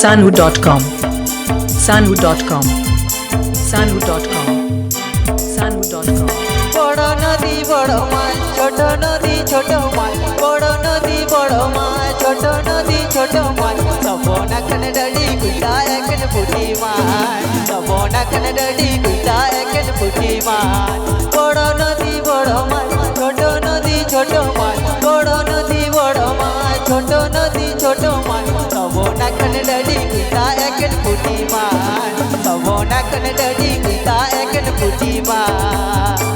Sanhu.com Sanhu.com Sanhu.com Sanhu.com बड़ नदी बड़ माय छोट नदी छोट माय बड़ नदी बड़ माय छोट नदी छोट माय सब नखन डडी गुटा एकन फुटी माय सब नखन डडी गुटा एकन फुटी माय बड़ नदी बड़ माय छोट नदी छोट माय बड़ नदी बड़ माय छोट नदी छोट माय सब नखन डडी गुटा एकन फुटी माय सब नखन डडी गुटा एकन फुटी माय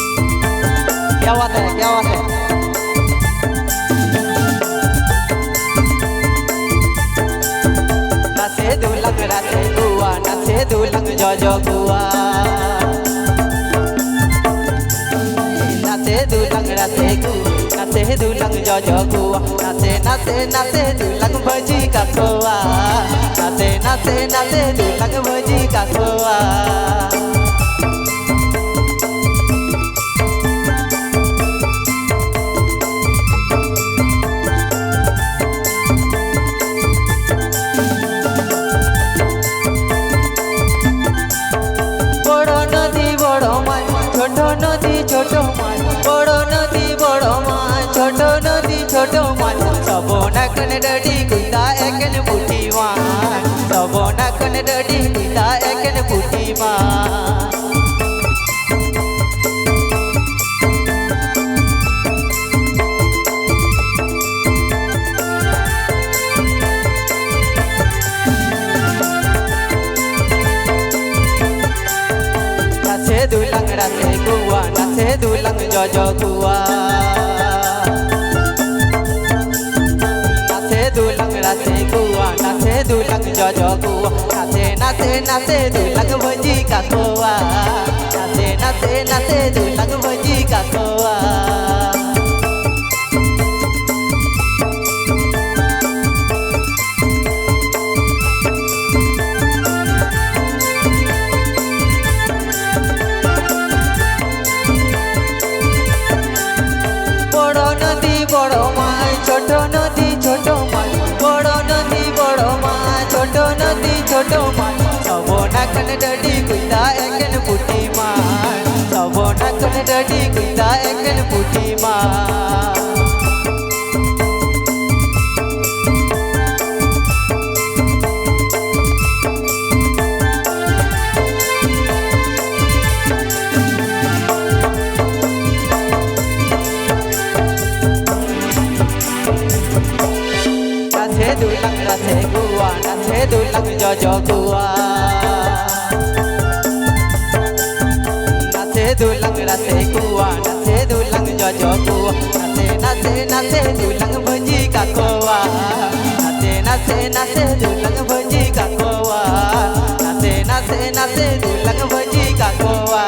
क्या बात है क्या बात है नाचे दुलंग राचे गुआ नाचे दुलंग जो गुआ नाचे दुलंग राचे गु नाचे दुलंग जो गुआ नाचे नाचे नाचे दुलंग भजी का खोआ नाचे नाचे नाचे दुलंग भजी का खोआ छोट नदी छोट माय बड़ नदी बड़ माय छोट नदी छोट माय सब नखन डडी गुटा एकन फुटी माय सब नखन डडी गुटा एकन फुटी माय दुलंग राचे गुआ नाचे दुलंग जो गुआ नाचे दुलंग राचे गुआ नाचे दुलंग जो गुआ नाचे नाचे नाचे दुलंग भजी का खोआ नाचे नाचे नाचे दुलंग भजी का खोआ बड़ माय छोट नदी छोट माय बड़ नदी बड़ माय छोट नदी छोट माय सब नखन डडी गुटा एकन फुटी माय सब नखन डडी गुटा एकन फुटी माय दुलंग राचे गुआ नाचे दुलंग जो गुआ नाचे दुलंग राचे गुआ नाचे दुलंग जो गुआ नाचे नाचे नाचे दुलंग भजी का खोआ नाचे नाचे नाचे दुलंग भजी का खोआ नाचे नाचे नाचे दुलंग भजी का खोआ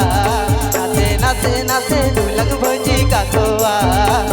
नाचे नाचे नाचे दुलंग भजी का खोआ